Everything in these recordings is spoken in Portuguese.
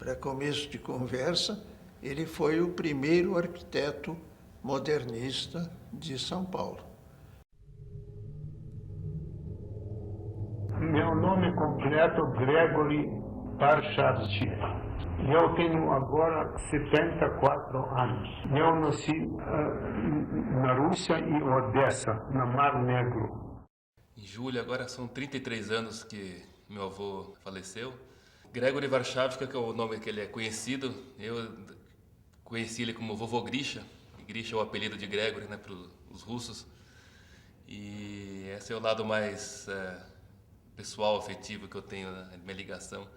Para começo de conversa, ele foi o primeiro arquiteto modernista de São Paulo. Meu nome completo é Gregory Warshawski. Eu tenho agora 74 anos. Eu nasci na Rússia, em Odessa, no Mar Negro. Em julho, agora são 33 anos que meu avô faleceu. Gregory Warshawski, que é o nome que ele é conhecido, eu conheci ele como Vovô Grisha. Grisha é o apelido de Gregory, né, para os russos. E esse é o lado mais pessoal, afetivo que eu tenho, né, minha ligação.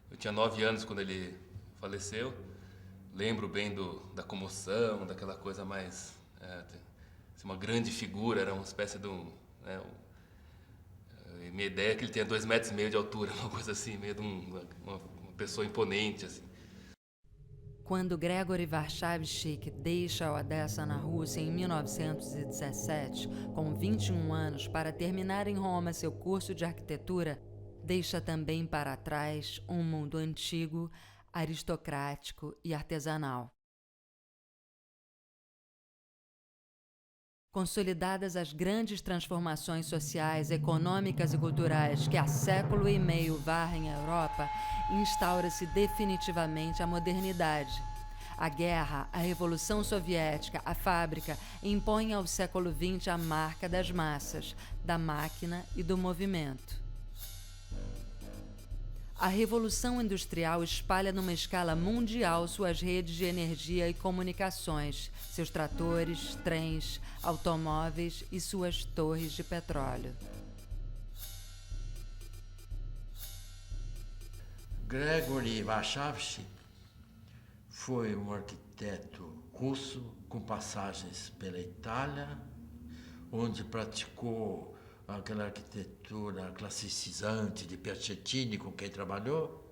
Eu tinha 9 anos quando ele faleceu. Lembro bem da comoção, daquela coisa mais... uma grande figura, era uma espécie de um... minha ideia é que ele tinha 2,5 metros de altura, uma coisa assim, meio de uma pessoa imponente, assim. Quando Gregory Warshawski deixa Odessa na Rússia em 1917, com 21 anos, para terminar em Roma seu curso de arquitetura, deixa também para trás um mundo antigo, aristocrático e artesanal. Consolidadas as grandes transformações sociais, econômicas e culturais que há século e meio varrem a Europa, instaura-se definitivamente a modernidade. A guerra, a Revolução Soviética, a fábrica impõem ao século XX a marca das massas, da máquina e do movimento. A Revolução Industrial espalha numa escala mundial suas redes de energia e comunicações, seus tratores, trens, automóveis e suas torres de petróleo. Gregory Warshawski foi um arquiteto russo com passagens pela Itália, onde praticou aquela arquitetura classicizante de Piacentini com quem trabalhou.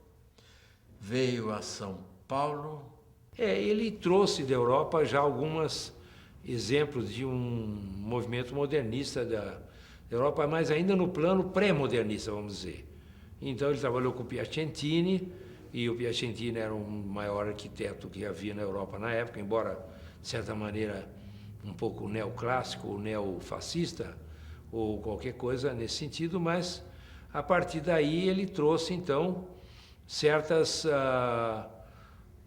Veio a São Paulo. Ele trouxe da Europa já alguns exemplos de um movimento modernista da Europa, mas ainda no plano pré-modernista, vamos dizer. Então ele trabalhou com Piacentini, e o Piacentini era o maior arquiteto que havia na Europa na época, embora, de certa maneira, um pouco neoclássico ou neofascista, ou qualquer coisa nesse sentido, mas a partir daí ele trouxe, então, certas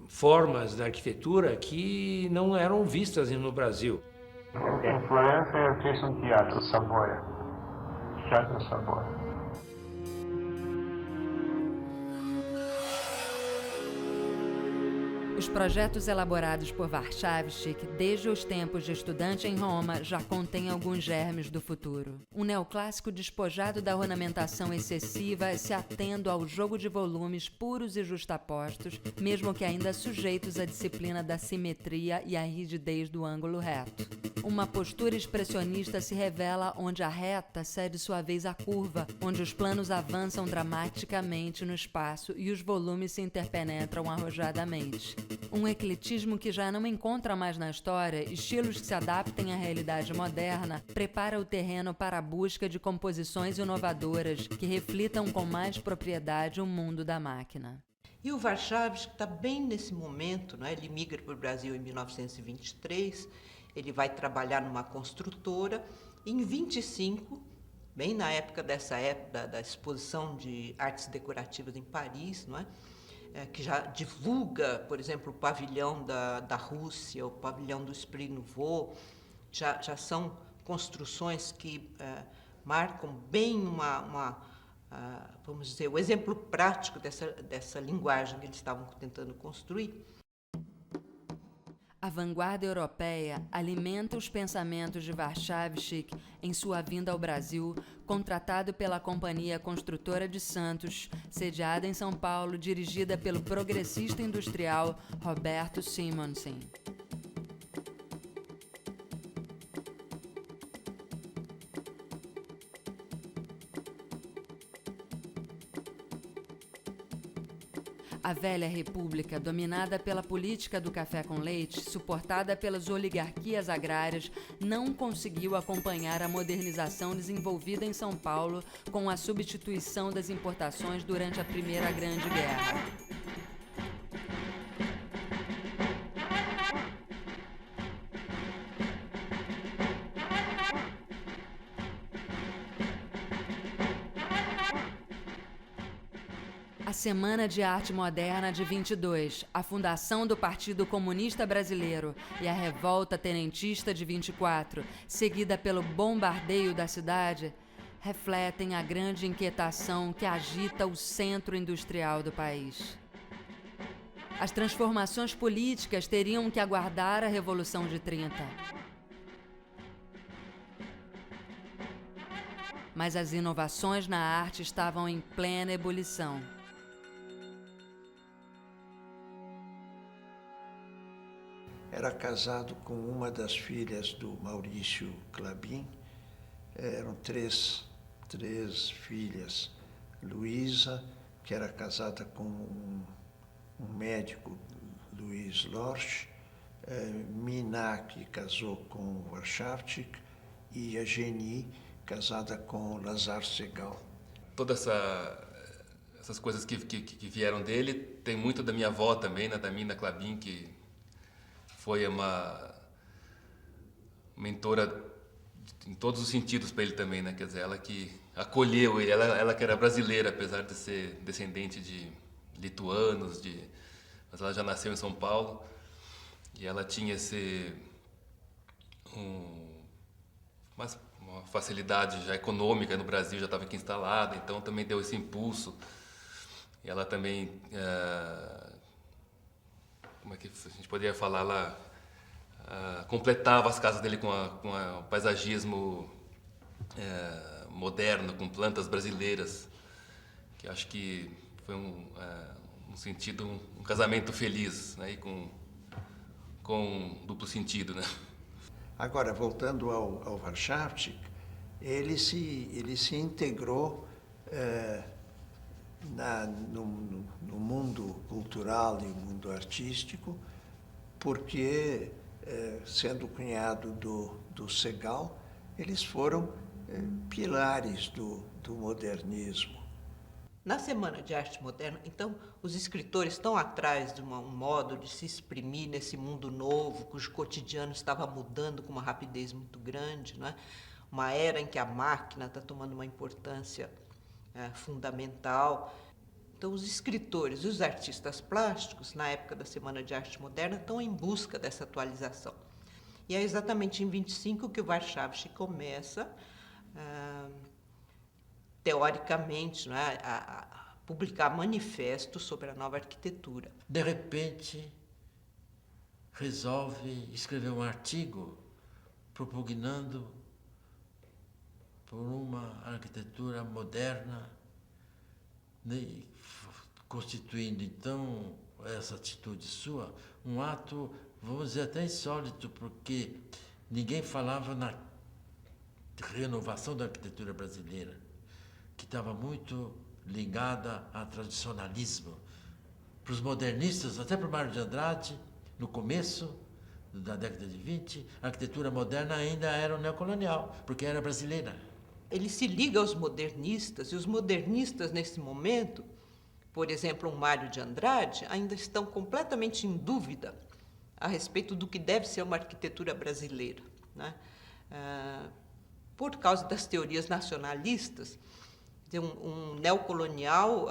formas da arquitetura que não eram vistas no Brasil. Em Florença eu fiz um teatro Savoia, Teatro Savoia. Os projetos elaborados por Warshawski, desde os tempos de estudante em Roma, já contêm alguns germes do futuro. Um neoclássico despojado da ornamentação excessiva, se atendo ao jogo de volumes puros e justapostos, mesmo que ainda sujeitos à disciplina da simetria e à rigidez do ângulo reto. Uma postura expressionista se revela onde a reta cede sua vez à curva, onde os planos avançam dramaticamente no espaço e os volumes se interpenetram arrojadamente. Um ecletismo que já não encontra mais na história estilos que se adaptem à realidade moderna, prepara o terreno para a busca de composições inovadoras que reflitam com mais propriedade o mundo da máquina. E o Warshawski está bem nesse momento, né? Ele migra para o Brasil em 1923, ele vai trabalhar numa construtora. Em 25, bem na época da exposição de artes decorativas em Paris, não é? Que já divulga, por exemplo, o pavilhão da Rússia, o pavilhão do Esprit Nouveau, já são construções que marcam bem vamos dizer, o exemplo prático dessa linguagem que eles estavam tentando construir. A vanguarda europeia alimenta os pensamentos de Warshawski em sua vinda ao Brasil, contratado pela Companhia Construtora de Santos, sediada em São Paulo, dirigida pelo progressista industrial Roberto Simonsen. A velha república, dominada pela política do café com leite, suportada pelas oligarquias agrárias, não conseguiu acompanhar a modernização desenvolvida em São Paulo com a substituição das importações durante a Primeira Grande Guerra. Semana de Arte Moderna de 22, a fundação do Partido Comunista Brasileiro e a revolta tenentista de 24, seguida pelo bombardeio da cidade, refletem a grande inquietação que agita o centro industrial do país. As transformações políticas teriam que aguardar a Revolução de 30. Mas as inovações na arte estavam em plena ebulição. Era casado com uma das filhas do Maurício Klabin. Eram três filhas. Luísa, que era casada com um médico, Luiz Lorch. Mina, que casou com Warschawczyk. E a Geni, casada com Lazar Segal. Todas essas coisas que vieram dele, tem muito da minha avó também, né, da Mina Klabin, que foi uma mentora em todos os sentidos para ele também, né? Quer dizer, ela que acolheu ele, ela que era brasileira, apesar de ser descendente de lituanos, mas ela já nasceu em São Paulo e ela tinha uma facilidade já econômica no Brasil, já estava aqui instalada, então também deu esse impulso. E ela também, como é que a gente poderia falar lá, completava as casas dele com o paisagismo moderno, com plantas brasileiras, que acho que foi um casamento feliz, né, e com duplo sentido, né? Agora, voltando ao Warschawczyk, ele se integrou no mundo cultural e no mundo artístico, porque, sendo cunhado do Segal, eles foram pilares do modernismo. Na Semana de Arte Moderna, então, os escritores estão atrás de um modo de se exprimir nesse mundo novo, cujo cotidiano estava mudando com uma rapidez muito grande, né? Uma era em que a máquina está tomando uma importância fundamental. Então, os escritores e os artistas plásticos, na época da Semana de Arte Moderna, estão em busca dessa atualização. E é exatamente em 25 que o Warschawczyk começa, teoricamente, né, a publicar manifestos sobre a nova arquitetura. De repente, resolve escrever um artigo propugnando por uma arquitetura moderna, né, constituindo, então, essa atitude sua um ato, vamos dizer, até insólito, porque ninguém falava na renovação da arquitetura brasileira, que estava muito ligada ao tradicionalismo. Para os modernistas, até para o Mário de Andrade, no começo da década de 20, a arquitetura moderna ainda era neocolonial, porque era brasileira. Ele se liga aos modernistas, e os modernistas, nesse momento, por exemplo, o Mário de Andrade, ainda estão completamente em dúvida a respeito do que deve ser uma arquitetura brasileira, né? Por causa das teorias nacionalistas, um neocolonial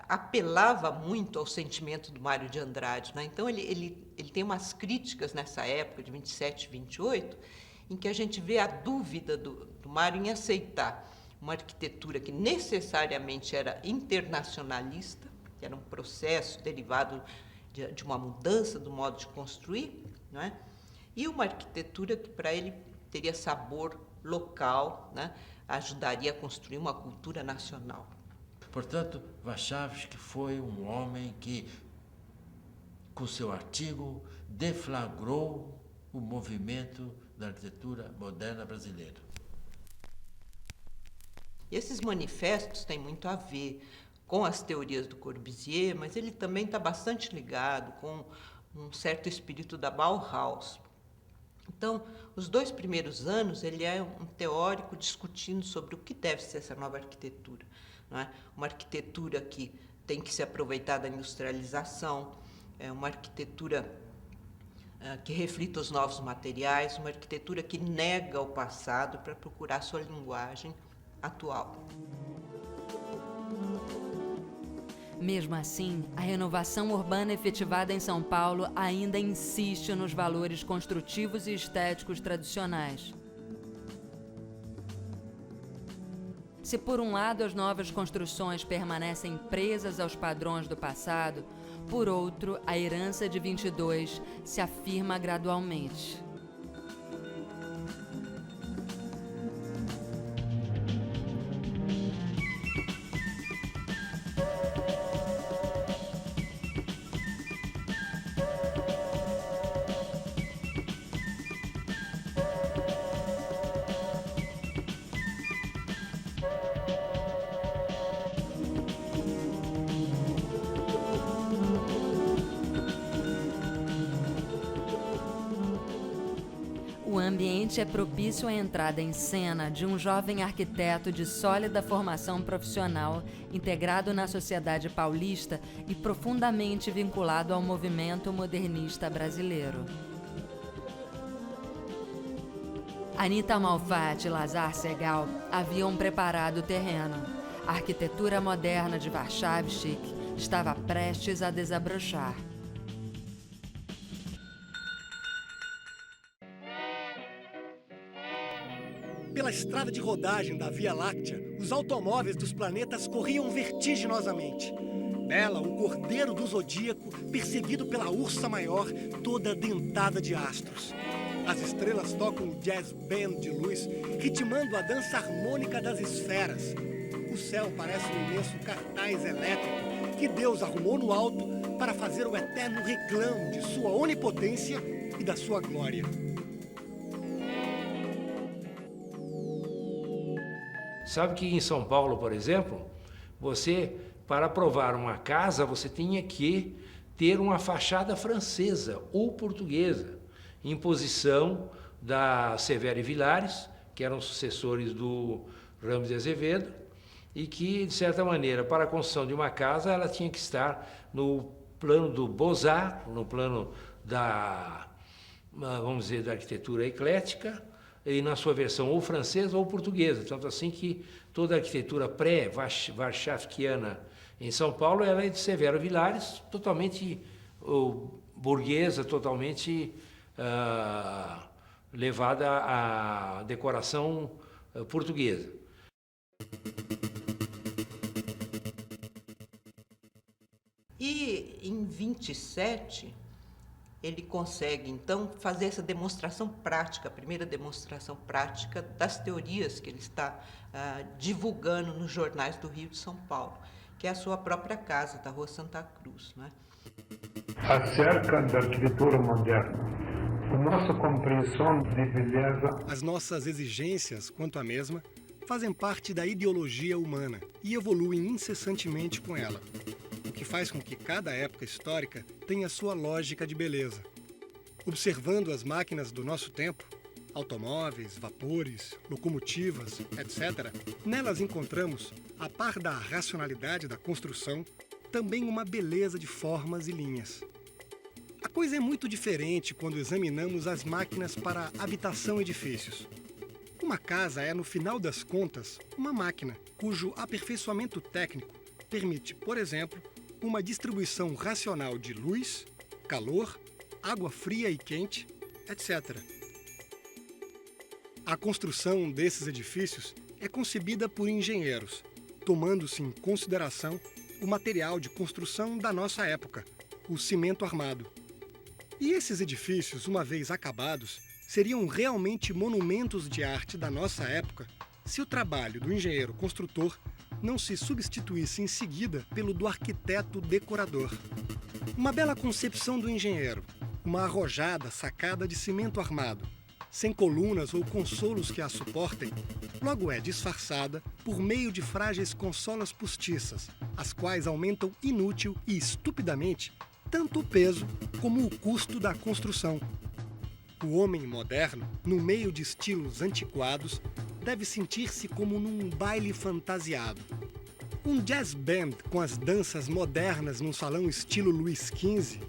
apelava muito ao sentimento do Mário de Andrade, né? Então, ele tem umas críticas nessa época, de 27, 28, em que a gente vê a dúvida do Mário em aceitar uma arquitetura que necessariamente era internacionalista, que era um processo derivado de uma mudança do modo de construir, não é? E uma arquitetura que, para ele, teria sabor local, né? Ajudaria a construir uma cultura nacional. Portanto, Warschawczyk foi um homem que, com seu artigo, deflagrou o movimento da arquitetura moderna brasileira. E esses manifestos têm muito a ver com as teorias do Corbusier, mas ele também está bastante ligado com um certo espírito da Bauhaus. Então, os 2 primeiros anos, ele é um teórico discutindo sobre o que deve ser essa nova arquitetura, não é? Uma arquitetura que tem que se aproveitar da industrialização, uma arquitetura que reflita os novos materiais, uma arquitetura que nega o passado para procurar sua linguagem atual. Mesmo assim, a renovação urbana efetivada em São Paulo ainda insiste nos valores construtivos e estéticos tradicionais. Se por um lado as novas construções permanecem presas aos padrões do passado, por outro, a herança de 22 se afirma gradualmente. O ambiente é propício à entrada em cena de um jovem arquiteto de sólida formação profissional, integrado na sociedade paulista e profundamente vinculado ao movimento modernista brasileiro. Anita Malfatti e Lazar Segal haviam preparado o terreno. A arquitetura moderna de Warschawskyk estava prestes a desabrochar. Pela estrada de rodagem da Via Láctea, os automóveis dos planetas corriam vertiginosamente. Bela, o cordeiro do zodíaco, perseguido pela ursa maior, toda dentada de astros. As estrelas tocam o jazz band de luz, ritmando a dança harmônica das esferas. O céu parece um imenso cartaz elétrico que Deus arrumou no alto para fazer o eterno reclamo de sua onipotência e da sua glória. Sabe que em São Paulo, por exemplo, você, para aprovar uma casa, você tinha que ter uma fachada francesa ou portuguesa, em posição da Severo e Vilares, que eram sucessores do Ramos de Azevedo, e que, de certa maneira, para a construção de uma casa, ela tinha que estar no plano do Beaux-Arts, no plano da, vamos dizer, da arquitetura eclética, e na sua versão ou francesa ou portuguesa. Tanto assim que toda a arquitetura pré-warschawskiana em São Paulo ela é de Severo Vilares, totalmente burguesa, totalmente levada à decoração portuguesa. E em 27, ele consegue, então, fazer essa demonstração prática, a primeira demonstração prática das teorias que ele está divulgando nos jornais do Rio de São Paulo, que é a sua própria casa, da Rua Santa Cruz, né? Acerca da arquitetura moderna, a nossa compreensão de beleza... As nossas exigências quanto à mesma fazem parte da ideologia humana e evoluem incessantemente com ela, o que faz com que cada época histórica tenha sua lógica de beleza. Observando as máquinas do nosso tempo, automóveis, vapores, locomotivas, etc., nelas encontramos, a par da racionalidade da construção, também uma beleza de formas e linhas. A coisa é muito diferente quando examinamos as máquinas para habitação e edifícios. Uma casa é, no final das contas, uma máquina cujo aperfeiçoamento técnico permite, por exemplo, uma distribuição racional de luz, calor, água fria e quente, etc. A construção desses edifícios é concebida por engenheiros, tomando-se em consideração o material de construção da nossa época, o cimento armado. E esses edifícios, uma vez acabados, seriam realmente monumentos de arte da nossa época se o trabalho do engenheiro construtor não se substituísse em seguida pelo do arquiteto decorador. Uma bela concepção do engenheiro, uma arrojada sacada de cimento armado, sem colunas ou consolos que a suportem, logo é disfarçada por meio de frágeis consolas postiças, as quais aumentam inútil e estupidamente tanto o peso como o custo da construção. O homem moderno, no meio de estilos antiquados, deve sentir-se como num baile fantasiado. Um jazz band com as danças modernas num salão estilo Luís XV,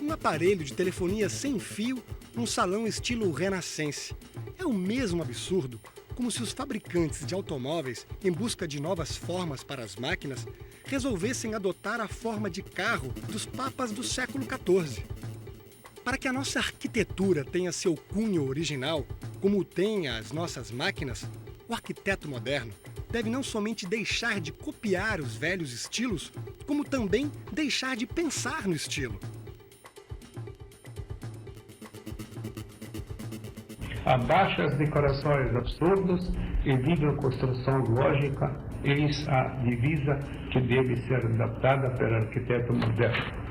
um aparelho de telefonia sem fio num salão estilo renascense. É o mesmo absurdo como se os fabricantes de automóveis, em busca de novas formas para as máquinas, resolvessem adotar a forma de carro dos papas do século XIV. Para que a nossa arquitetura tenha seu cunho original, como tem as nossas máquinas, o arquiteto moderno deve não somente deixar de copiar os velhos estilos, como também deixar de pensar no estilo. Abaixo as decorações absurdas e diga construção lógica, eis a divisa que deve ser adaptada pelo arquiteto moderno.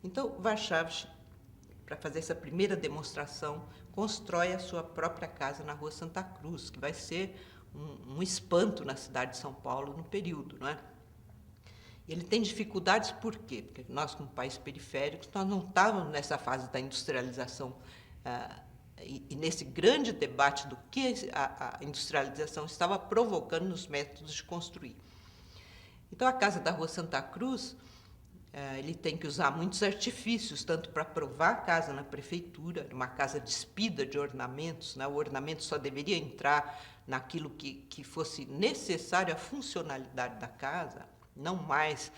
Então, Warchavchik, para fazer essa primeira demonstração, constrói a sua própria casa na Rua Santa Cruz, que vai ser um espanto na cidade de São Paulo no período, não é? Ele tem dificuldades por quê? Porque nós, como país periférico, nós não estávamos nessa fase da industrialização e nesse grande debate do que a industrialização estava provocando nos métodos de construir. Então, a casa da Rua Santa Cruz, ele tem que usar muitos artifícios, tanto para aprovar a casa na prefeitura, uma casa despida de ornamentos, né? O ornamento só deveria entrar naquilo que fosse necessário à funcionalidade da casa, não mais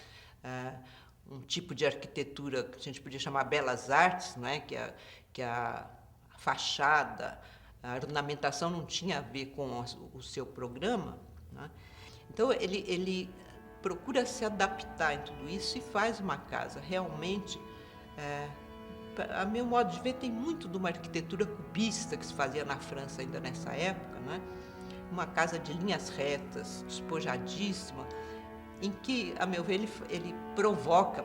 um tipo de arquitetura que a gente podia chamar belas artes, não é? que a fachada, a ornamentação não tinha a ver com o seu programa, né? Então, ele procura se adaptar em tudo isso e faz uma casa realmente, a meu modo de ver, tem muito de uma arquitetura cubista que se fazia na França ainda nessa época, né? Uma casa de linhas retas, despojadíssima, em que, a meu ver, ele provoca,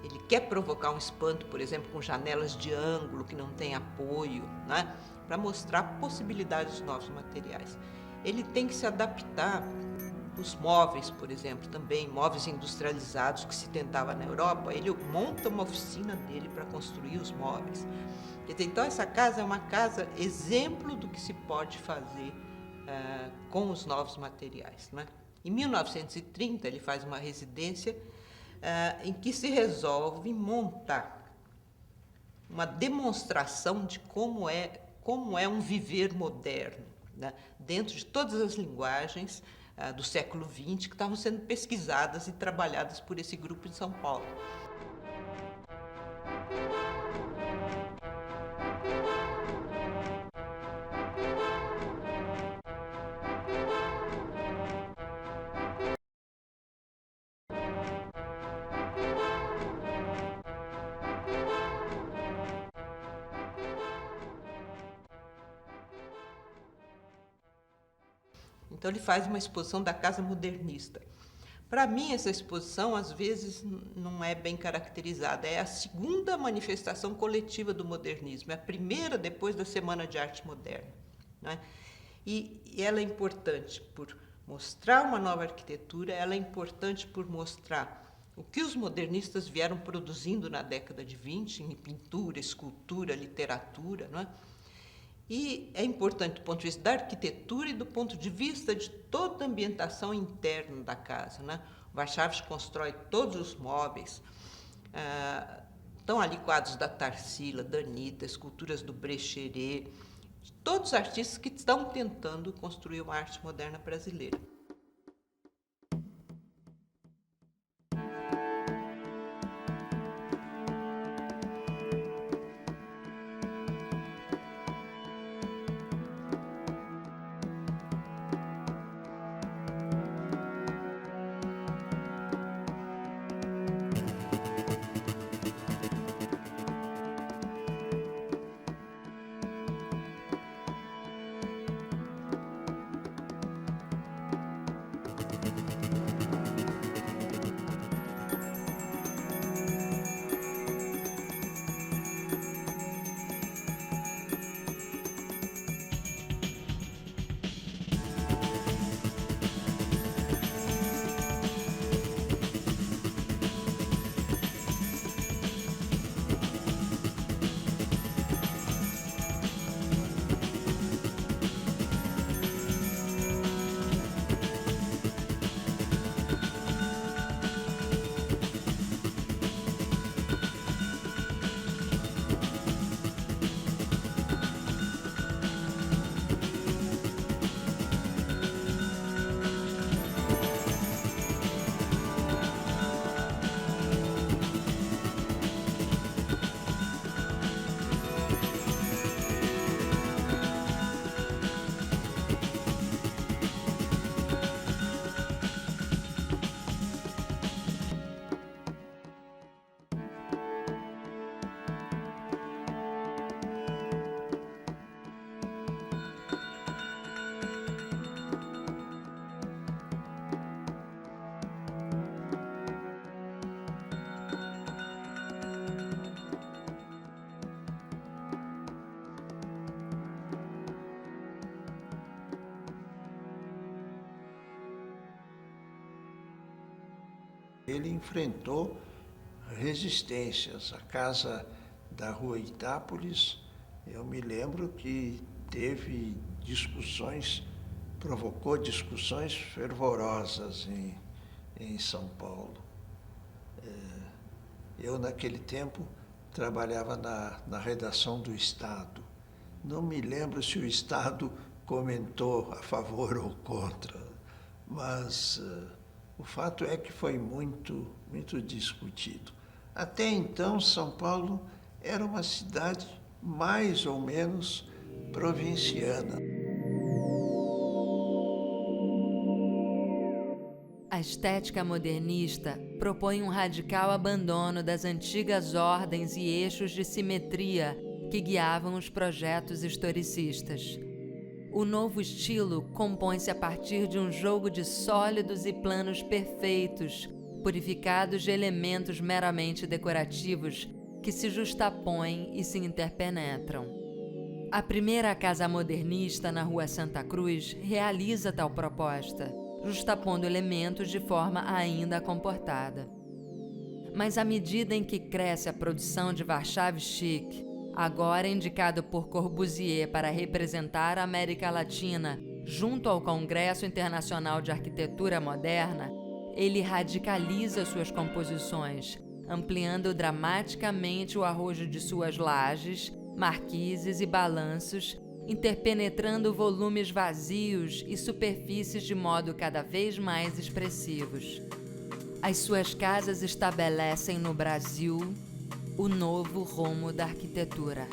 ele quer provocar um espanto, por exemplo, com janelas de ângulo que não tem apoio, né? Para mostrar possibilidades de novos materiais. Ele tem que se adaptar. Os móveis, por exemplo, também, móveis industrializados que se tentava na Europa, ele monta uma oficina dele para construir os móveis. Então, essa casa é uma casa exemplo do que se pode fazer com os novos materiais, né? Em 1930, ele faz uma residência em que se resolve montar uma demonstração de como é um viver moderno, né? Dentro de todas as linguagens do século XX que estavam sendo pesquisadas e trabalhadas por esse grupo de São Paulo. Então, ele faz uma exposição da Casa Modernista. Para mim, essa exposição, às vezes, não é bem caracterizada. É a segunda manifestação coletiva do modernismo, é a primeira depois da Semana de Arte Moderna, né? E ela é importante por mostrar uma nova arquitetura, ela é importante por mostrar o que os modernistas vieram produzindo na década de 20, em pintura, escultura, literatura, não é? E é importante do ponto de vista da arquitetura e do ponto de vista de toda a ambientação interna da casa, né? O Warchavchik constrói todos os móveis, estão ali quadros da Tarsila, da Anitta, esculturas do Brecheret, todos os artistas que estão tentando construir uma arte moderna brasileira. ele enfrentou resistências. A casa da Rua Itápolis, eu me lembro que teve discussões, provocou discussões fervorosas em São Paulo. Eu, naquele tempo, trabalhava na redação do Estado. Não me lembro se o Estado comentou a favor ou contra, mas o fato é que foi muito, muito discutido. Até então, São Paulo era uma cidade mais ou menos provinciana. A estética modernista propõe um radical abandono das antigas ordens e eixos de simetria que guiavam os projetos historicistas. O novo estilo compõe-se a partir de um jogo de sólidos e planos perfeitos, purificados de elementos meramente decorativos que se justapõem e se interpenetram. A primeira casa modernista na Rua Santa Cruz realiza tal proposta, justapondo elementos de forma ainda comportada. Mas à medida em que cresce a produção de Warszawski, agora indicado por Corbusier para representar a América Latina junto ao Congresso Internacional de Arquitetura Moderna, ele radicaliza suas composições, ampliando dramaticamente o arrojo de suas lajes, marquises e balanços, interpenetrando volumes vazios e superfícies de modo cada vez mais expressivos. As suas casas estabelecem no Brasil o novo rumo da arquitetura.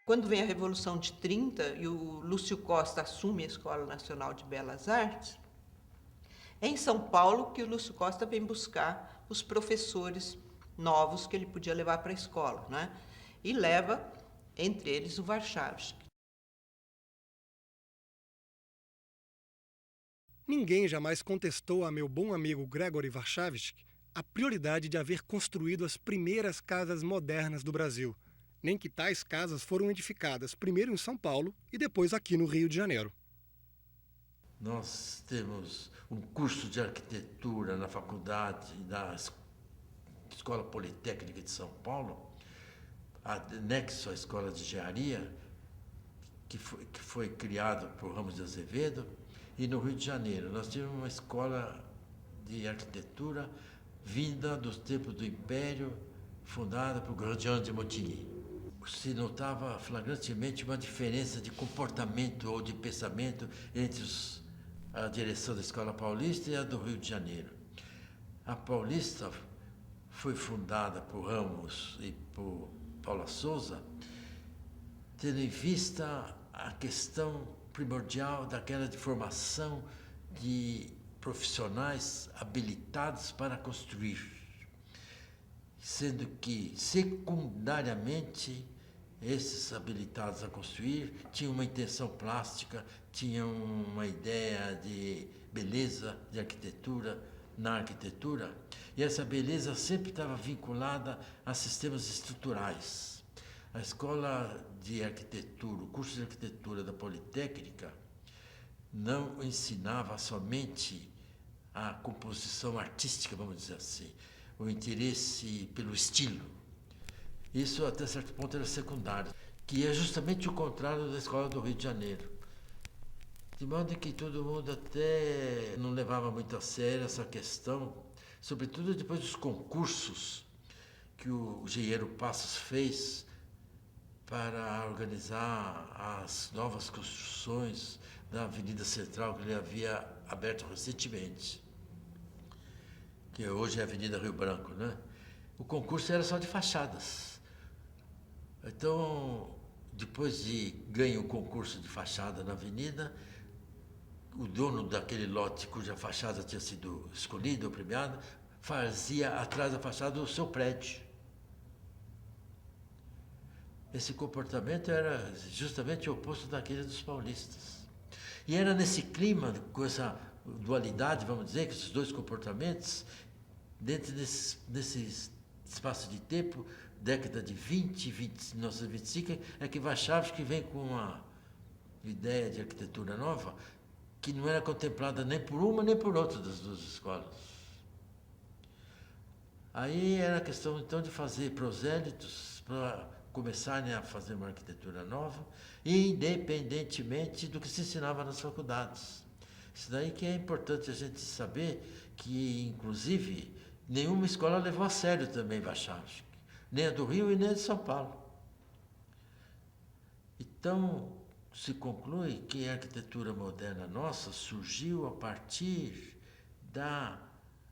Quando vem a Revolução de 30 e o Lúcio Costa assume a Escola Nacional de Belas Artes, é em São Paulo que o Lúcio Costa vem buscar os professores novos que ele podia levar para a escola, né? E leva, entre eles, o Warszawski. Ninguém jamais contestou a meu bom amigo Gregory Warszawski a prioridade de haver construído as primeiras casas modernas do Brasil, nem que tais casas foram edificadas primeiro em São Paulo e depois aqui no Rio de Janeiro. Nós temos um curso de arquitetura na faculdade da Escola Politécnica de São Paulo, anexo à Escola de Engenharia, que foi criado por Ramos de Azevedo, e no Rio de Janeiro nós tivemos uma escola de arquitetura vinda dos tempos do Império, fundada por Grandjean de Montigny. Se notava flagrantemente uma diferença de comportamento ou de pensamento entre a direção da Escola Paulista e a do Rio de Janeiro. A Paulista foi fundada por Ramos e por Paula Souza, tendo em vista a questão primordial daquela de formação de profissionais habilitados para construir. sendo que, secundariamente, esses habilitados a construir tinham uma intenção plástica, tinham uma ideia de beleza, de arquitetura, na arquitetura, e essa beleza sempre estava vinculada a sistemas estruturais. A escola de arquitetura, o curso de arquitetura da Politécnica, não ensinava somente a composição artística, vamos dizer assim, o interesse pelo estilo. Isso, até certo ponto, era secundário, que é justamente o contrário da escola do Rio de Janeiro. De modo que todo mundo até não levava muito a sério essa questão, sobretudo depois dos concursos que o engenheiro Passos fez para organizar as novas construções da Avenida Central, que ele havia aberto recentemente, que hoje é a Avenida Rio Branco, né? O concurso era só de fachadas. Então, depois de ganhar o concurso de fachada na avenida, o dono daquele lote cuja fachada tinha sido escolhida ou premiada, fazia atrás da fachada o seu prédio. Esse comportamento era justamente o oposto daquele dos paulistas. E era nesse clima, com essa dualidade, vamos dizer, com esses dois comportamentos, dentro desse espaço de tempo, década de 1925, é que Warszawski vem com uma ideia de arquitetura nova que não era contemplada nem por uma nem por outra das duas escolas. Aí era questão, então, de fazer prosélitos para começarem a fazer uma arquitetura nova, independentemente do que se ensinava nas faculdades. Isso daí que é importante a gente saber que, inclusive, nenhuma escola levou a sério também Warszawski, nem a do Rio e nem a de São Paulo. Então, se conclui que a arquitetura moderna nossa surgiu a partir da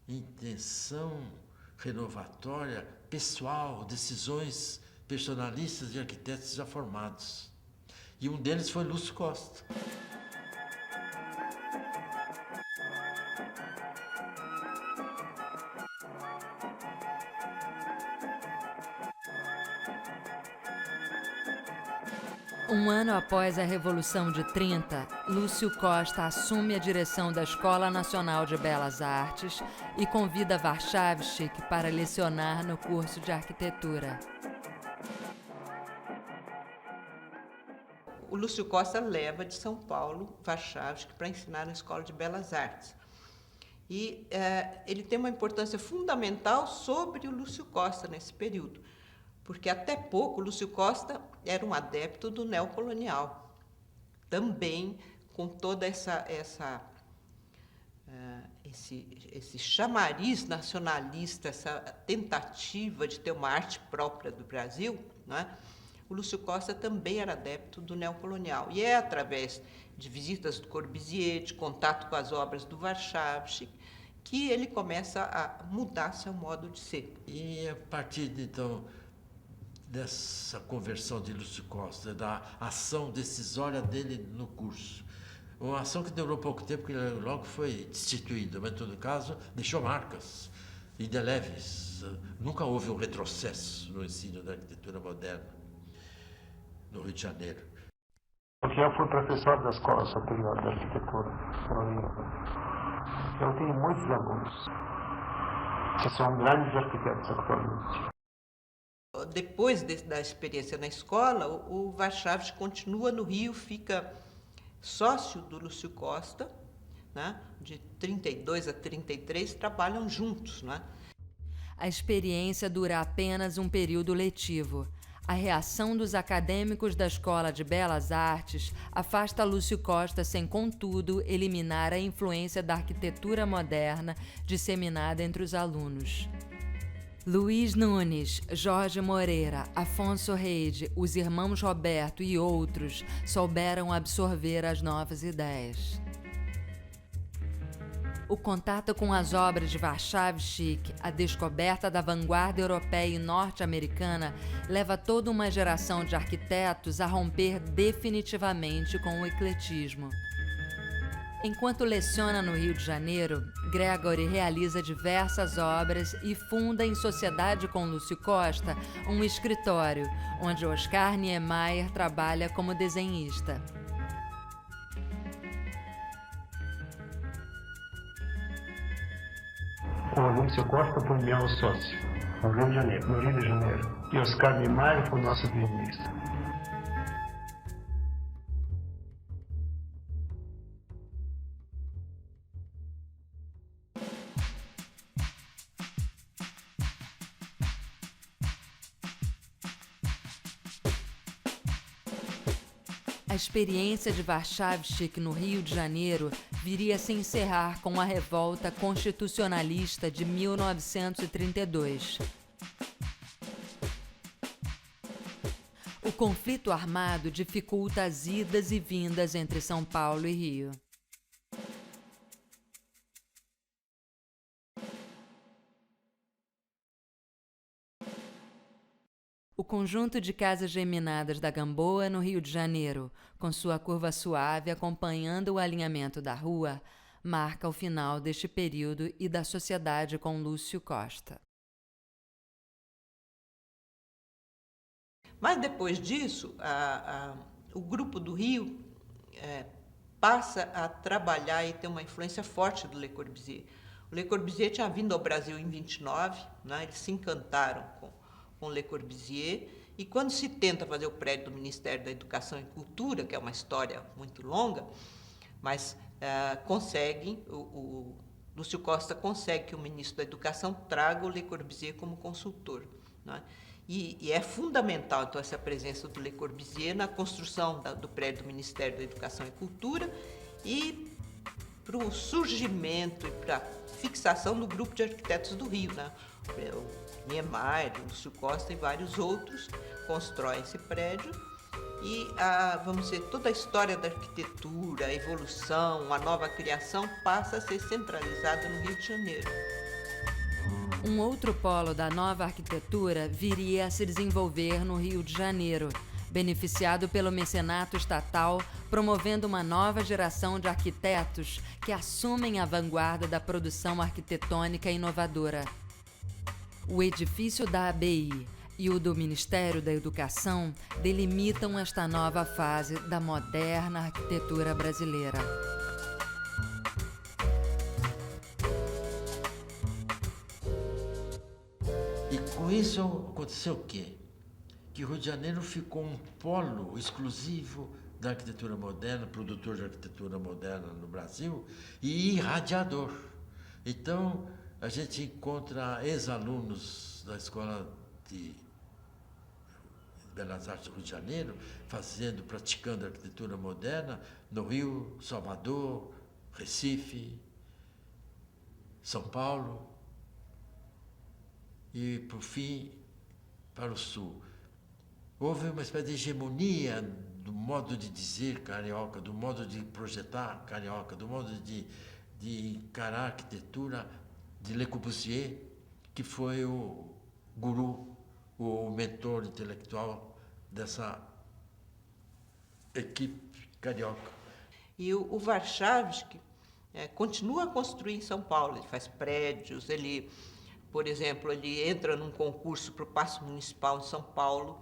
intenção renovatória pessoal, decisões personalistas de arquitetos já formados. E um deles foi Lúcio Costa. Um ano após a Revolução de 30, Lúcio Costa assume a direção da Escola Nacional de Belas Artes e convida Warszawski para lecionar no curso de arquitetura. O Lúcio Costa leva de São Paulo Warszawski para ensinar na Escola de Belas Artes. E ele tem uma importância fundamental sobre o Lúcio Costa nesse período, porque até pouco Lúcio Costa era um adepto do neocolonial, também com toda esse chamariz nacionalista, essa tentativa de ter uma arte própria do Brasil, não é? O Lúcio Costa também era adepto do neocolonial, e é através de visitas do Corbusier, de contato com as obras do Warszawski, que ele começa a mudar seu modo de ser. E a partir de, então, dessa conversão de Lúcio Costa, da ação decisória dele no curso, uma ação que durou pouco tempo, porque ele logo foi destituído, mas, em todo caso, deixou marcas indeléveis. Nunca houve um retrocesso no ensino da arquitetura moderna no Rio de Janeiro. Porque eu fui professor da Escola Superior de Arquitetura no Rio. Eu tenho muitos alunos que são grandes arquitetos atualmente. Depois da experiência na escola, o Warszawski continua no Rio, fica sócio do Lúcio Costa, né? De 32 a 33 trabalham juntos, né? A experiência dura apenas um período letivo. A reação dos acadêmicos da Escola de Belas Artes afasta Lúcio Costa sem, contudo, eliminar a influência da arquitetura moderna disseminada entre os alunos. Luiz Nunes, Jorge Moreira, Afonso Reide, os irmãos Roberto e outros souberam absorver as novas ideias. O contato com as obras de Warszawski, a descoberta da vanguarda europeia e norte-americana, leva toda uma geração de arquitetos a romper definitivamente com o ecletismo. Enquanto leciona no Rio de Janeiro, Gregory realiza diversas obras e funda em sociedade com Lúcio Costa um escritório, onde Oscar Niemeyer trabalha como desenhista. O Lúcio Costa foi meu sócio, no Rio de Janeiro. E Oscar Niemeyer foi nosso desenhista. A experiência de Warszawski no Rio de Janeiro viria a se encerrar com a Revolta Constitucionalista de 1932. O conflito armado dificulta as idas e vindas entre São Paulo e Rio. O conjunto de casas geminadas da Gamboa, no Rio de Janeiro, com sua curva suave acompanhando o alinhamento da rua, marca o final deste período e da sociedade com Lúcio Costa. Mas depois disso, o Grupo do Rio passa a trabalhar e ter uma influência forte do Le Corbusier. O Le Corbusier tinha vindo ao Brasil em 29, né? Eles se encantaram com Le Corbusier, e quando se tenta fazer o prédio do Ministério da Educação e Cultura, que é uma história muito longa, mas conseguem, o Lúcio Costa consegue que o ministro da Educação traga o Le Corbusier como consultor, né? E é fundamental, então, essa presença do Le Corbusier na construção do prédio do Ministério da Educação e Cultura e para o surgimento e para a fixação do Grupo de Arquitetos do Rio, né? O Niemeyer, o Lúcio Costa e vários outros constroem esse prédio e, vamos dizer, toda a história da arquitetura, a evolução, a nova criação passa a ser centralizada no Rio de Janeiro. Um outro polo da nova arquitetura viria a se desenvolver no Rio de Janeiro, beneficiado pelo mecenato estatal, promovendo uma nova geração de arquitetos que assumem a vanguarda da produção arquitetônica inovadora. O edifício da ABI e o do Ministério da Educação delimitam esta nova fase da moderna arquitetura brasileira. E com isso aconteceu o quê? Que o Rio de Janeiro ficou um polo exclusivo da arquitetura moderna, produtor de arquitetura moderna no Brasil e irradiador. Então, a gente encontra ex-alunos da Escola de Belas Artes do Rio de Janeiro praticando arquitetura moderna no Rio, Salvador, Recife, São Paulo e, por fim, para o Sul. Houve uma espécie de hegemonia do modo de dizer carioca, do modo de projetar carioca, do modo de encarar a arquitetura de Le Corbusier, que foi o guru, o mentor intelectual dessa equipe carioca. E o Warszawski continua a construir em São Paulo, ele faz prédios, ele, por exemplo, ele entra num concurso para o Paço Municipal em São Paulo,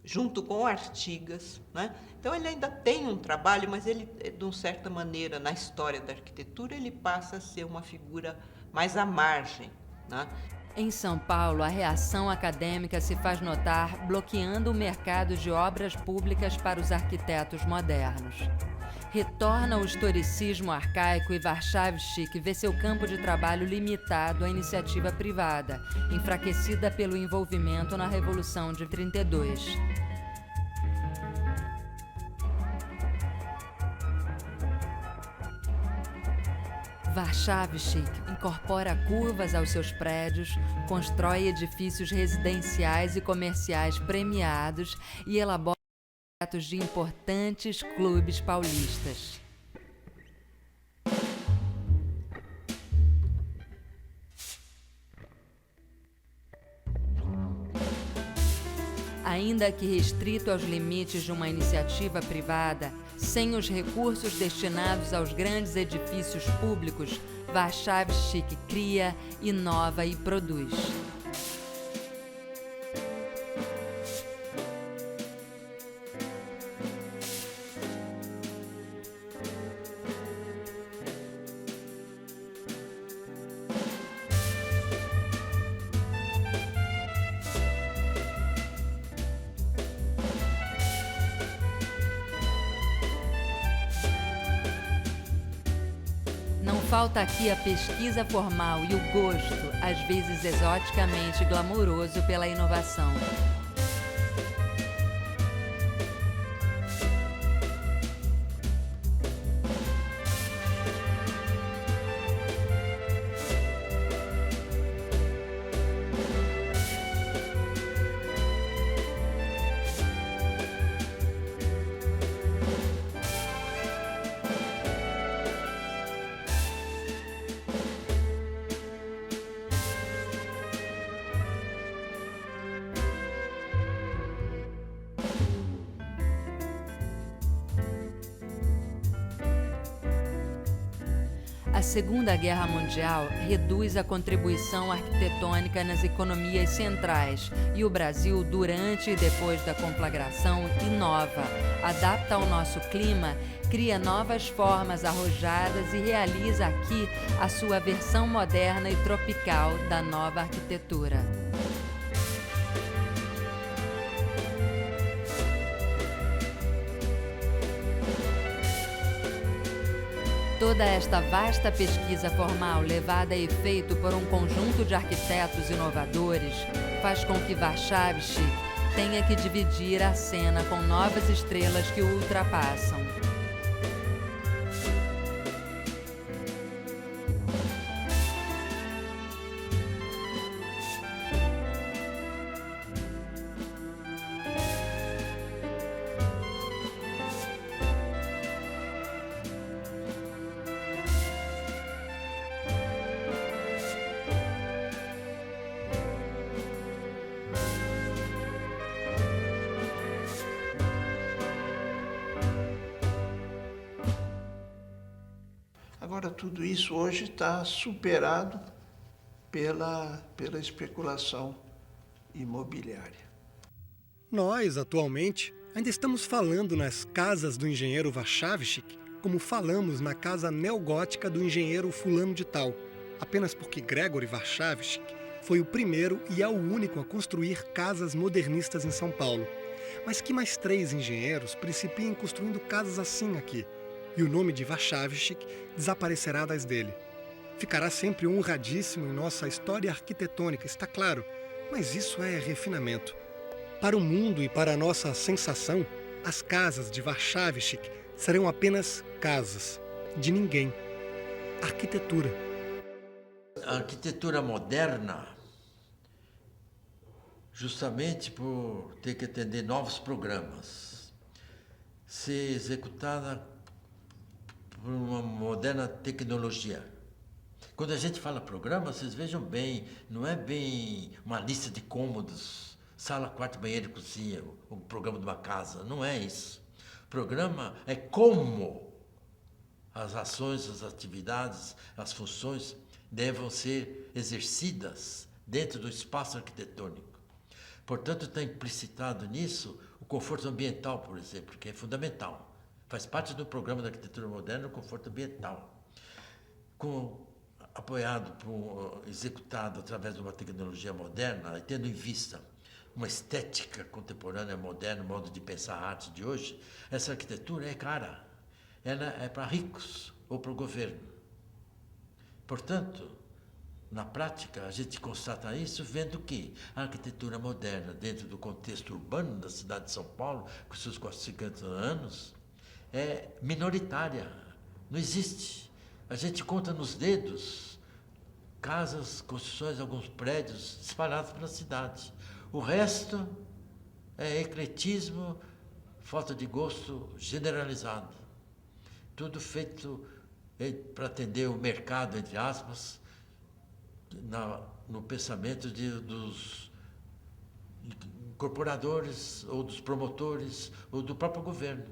junto com Artigas, né? Então ele ainda tem um trabalho, mas ele, de uma certa maneira, na história da arquitetura, ele passa a ser uma figura mais à margem, né? Em São Paulo, a reação acadêmica se faz notar bloqueando o mercado de obras públicas para os arquitetos modernos. Retorna o historicismo arcaico e Warszawski vê seu campo de trabalho limitado à iniciativa privada, enfraquecida pelo envolvimento na Revolução de 32. Warszawski incorpora curvas aos seus prédios, constrói edifícios residenciais e comerciais premiados e elabora projetos de importantes clubes paulistas. A Ainda que restrito aos limites de uma iniciativa privada, sem os recursos destinados aos grandes edifícios públicos, Warszawski cria, inova e produz. Não falta aqui a pesquisa formal e o gosto, às vezes exoticamente glamouroso pela inovação. A Segunda Guerra Mundial reduz a contribuição arquitetônica nas economias centrais e o Brasil, durante e depois da conflagração, inova, adapta ao nosso clima, cria novas formas arrojadas e realiza aqui a sua versão moderna e tropical da nova arquitetura. Toda esta vasta pesquisa formal levada a efeito por um conjunto de arquitetos inovadores faz com que Warszawski tenha que dividir a cena com novas estrelas que o ultrapassam. Agora, tudo isso hoje está superado pela especulação imobiliária. Nós, atualmente, ainda estamos falando nas casas do engenheiro Warszawski, como falamos na casa neogótica do engenheiro fulano de tal, apenas porque Gregory Warszawski foi o primeiro e é o único a construir casas modernistas em São Paulo. Mas que mais 3 engenheiros principiem construindo casas assim aqui, e o nome de Warszawski desaparecerá das dele. Ficará sempre honradíssimo em nossa história arquitetônica, está claro, mas isso é refinamento. Para o mundo e para a nossa sensação, as casas de Warszawski serão apenas casas, de ninguém. Arquitetura. A arquitetura moderna, justamente por ter que atender novos programas, ser executada por uma moderna tecnologia. Quando a gente fala programa, vocês vejam bem, não é bem uma lista de cômodos, sala, quarto, banheiro e cozinha, o programa de uma casa, não é isso. Programa é como as ações, as atividades, as funções devem ser exercidas dentro do espaço arquitetônico. Portanto, está implicitado nisso o conforto ambiental, por exemplo, que é fundamental. Faz parte do programa da arquitetura moderna o conforto ambiental, apoiado, executado através de uma tecnologia moderna, e tendo em vista uma estética contemporânea, moderna, modo de pensar a arte de hoje. Essa arquitetura é cara, ela é para ricos ou para o governo. Portanto, na prática, a gente constata isso vendo que a arquitetura moderna, dentro do contexto urbano da cidade de São Paulo, com seus 450 anos, é minoritária, não existe. A gente conta nos dedos casas, construções, alguns prédios espalhados pela cidade. O resto é ecletismo, falta de gosto generalizado. Tudo feito para atender o mercado, entre aspas, no pensamento corporadores, ou dos promotores, ou do próprio governo.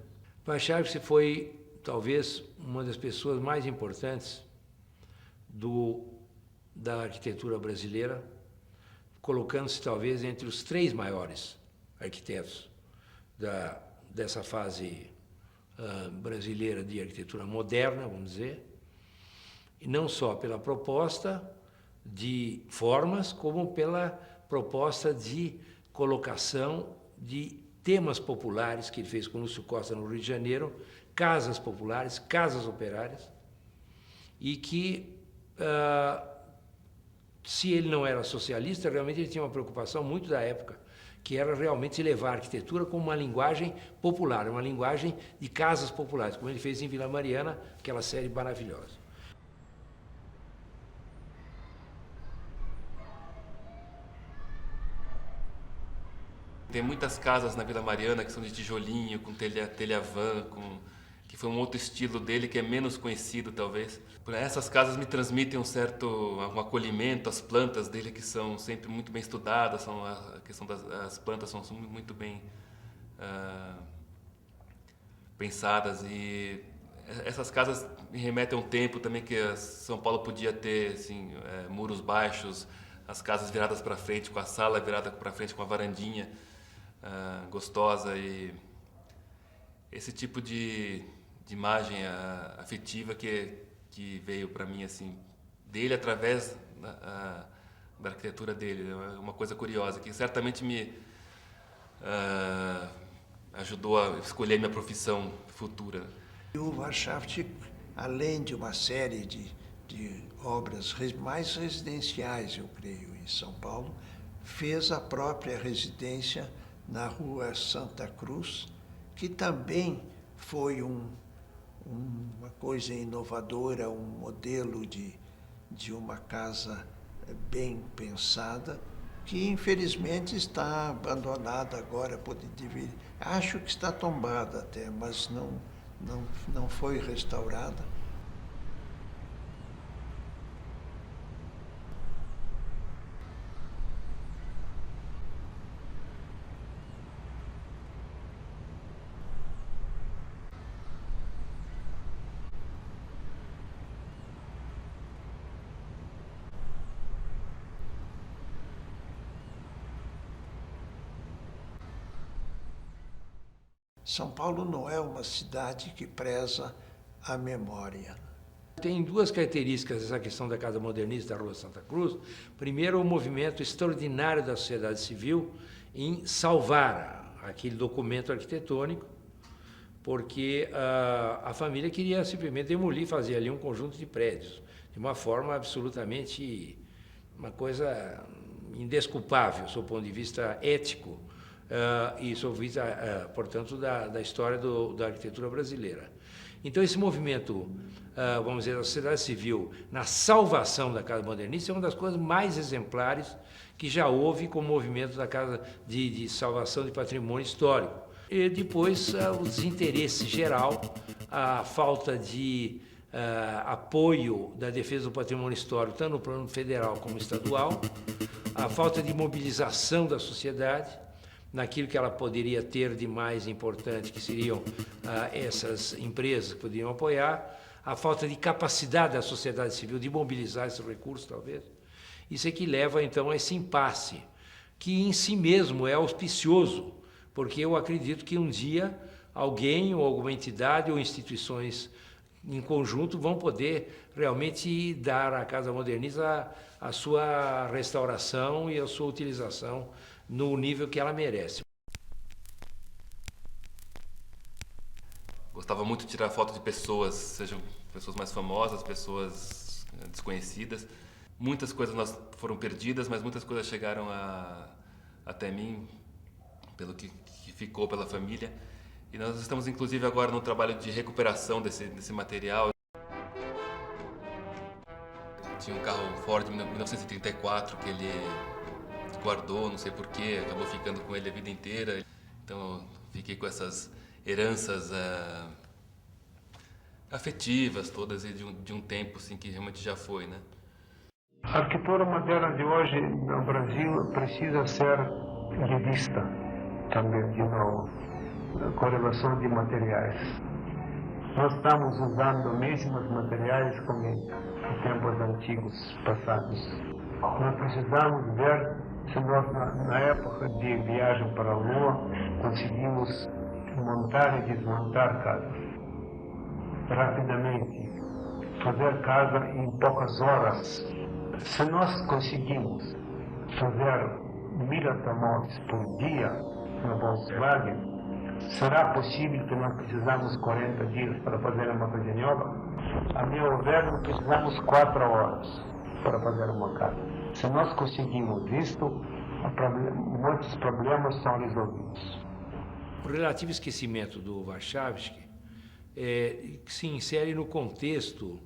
Warchavsky foi, talvez, uma das pessoas mais importantes da arquitetura brasileira, colocando-se, talvez, entre os 3 maiores arquitetos dessa fase brasileira de arquitetura moderna, vamos dizer, e não só pela proposta de formas, como pela proposta de colocação de temas populares que ele fez com Lúcio Costa no Rio de Janeiro, casas populares, casas operárias, e que, se ele não era socialista, realmente ele tinha uma preocupação muito da época, que era realmente levar a arquitetura como uma linguagem popular, uma linguagem de casas populares, como ele fez em Vila Mariana, aquela série maravilhosa. Tem muitas casas na Vila Mariana que são de tijolinho, com telha-vã, que foi um outro estilo dele que é menos conhecido, talvez. Essas casas me transmitem um acolhimento, as plantas dele que são sempre muito bem estudadas, a questão das plantas são muito bem pensadas, e essas casas me remetem a um tempo também que São Paulo podia ter assim, muros baixos, as casas viradas para frente, com a sala virada para frente, com a varandinha gostosa, e esse tipo de imagem afetiva que veio para mim assim dele através da arquitetura dele, é uma coisa curiosa que certamente me ajudou a escolher minha profissão futura. E o Warchavsky, além de uma série de obras mais residenciais, eu creio, em São Paulo, fez a própria residência na Rua Santa Cruz, que também foi uma coisa inovadora, um modelo de uma casa bem pensada, que infelizmente está abandonada agora. Acho que está tombada até, mas não foi restaurada. São Paulo não é uma cidade que preza a memória. Tem 2 características essa questão da Casa Modernista da Rua Santa Cruz. Primeiro, o movimento extraordinário da sociedade civil em salvar aquele documento arquitetônico, porque a família queria simplesmente demolir, fazer ali um conjunto de prédios, de uma forma absolutamente, uma coisa indesculpável, sob o ponto de vista ético, e sob o vista, portanto, da história da arquitetura brasileira. Então, esse movimento, vamos dizer, da sociedade civil na salvação da Casa Modernista é uma das coisas mais exemplares que já houve com o movimento da Casa de salvação de patrimônio histórico. E depois, o desinteresse geral, a falta de apoio da defesa do patrimônio histórico, tanto no plano federal como estadual, a falta de mobilização da sociedade naquilo que ela poderia ter de mais importante, que seriam essas empresas que poderiam apoiar, a falta de capacidade da sociedade civil de mobilizar esses recursos, talvez. Isso é que leva, então, a esse impasse, que em si mesmo é auspicioso, porque eu acredito que um dia alguém, ou alguma entidade, ou instituições em conjunto vão poder realmente dar à Casa Modernista a sua restauração e a sua utilização no nível que ela merece. Gostava muito de tirar foto de pessoas, sejam pessoas mais famosas, pessoas desconhecidas. Muitas coisas foram perdidas, mas muitas coisas chegaram até mim, pelo que ficou pela família. E nós estamos, inclusive, agora no trabalho de recuperação desse material. Tinha um carro Ford de 1934 que ele guardou, não sei porquê, acabou ficando com ele a vida inteira. Então, fiquei com essas heranças afetivas todas de um tempo assim, que realmente já foi, né? A arquitetura moderna de hoje no Brasil precisa ser revista também, de novo, correlação de materiais. Nós estamos usando os mesmos materiais como em tempos antigos passados. Nós precisamos ver se nós, na época de viagem para a Lua, conseguimos montar e desmontar casas rapidamente, fazer casa em poucas horas. Se nós conseguimos fazer 1000 automóveis por dia na Volkswagen, será possível que nós precisamos 40 dias para fazer uma coisa nova? A meu ver, nós precisamos 4 horas para fazer uma casa. Se nós conseguimos isto, muitos problemas são resolvidos. O relativo esquecimento do Warszawski se insere no contexto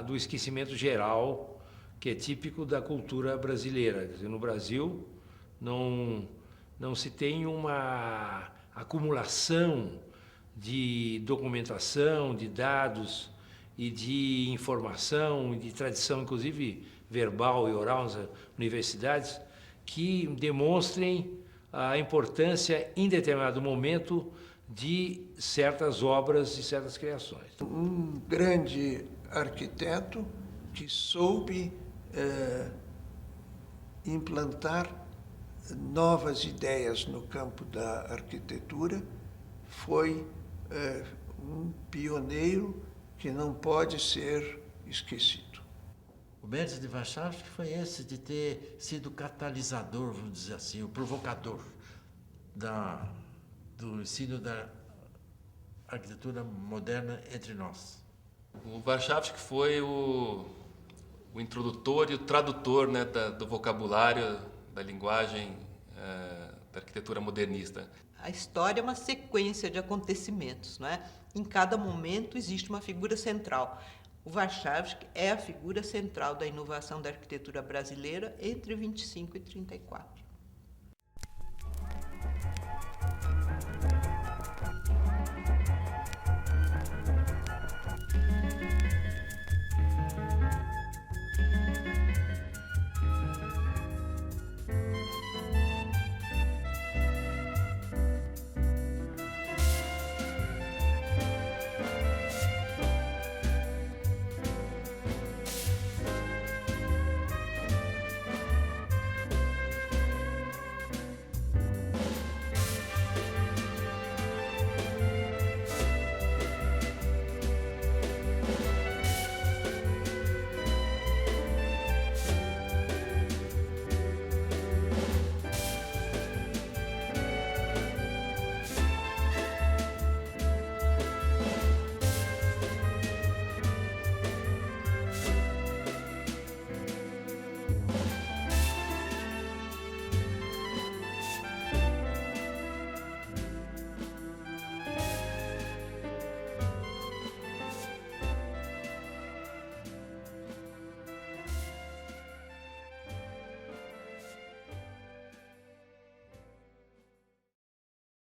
do esquecimento geral, que é típico da cultura brasileira. Quer dizer, no Brasil, não se tem uma acumulação de documentação, de dados e de informação, de tradição, inclusive verbal e oral nas universidades, que demonstrem a importância, em determinado momento, de certas obras e certas criações. Um grande arquiteto que soube implantar novas ideias no campo da arquitetura, foi um pioneiro que não pode ser esquecido. O mérito de Warszawski foi esse de ter sido catalisador, vamos dizer assim, o provocador do ensino da arquitetura moderna entre nós. O Warszawski foi o introdutor e o tradutor, né, do vocabulário, da linguagem da arquitetura modernista. A história é uma sequência de acontecimentos, não é? Em cada momento existe uma figura central. O Warszawski é a figura central da inovação da arquitetura brasileira entre 25 e 34.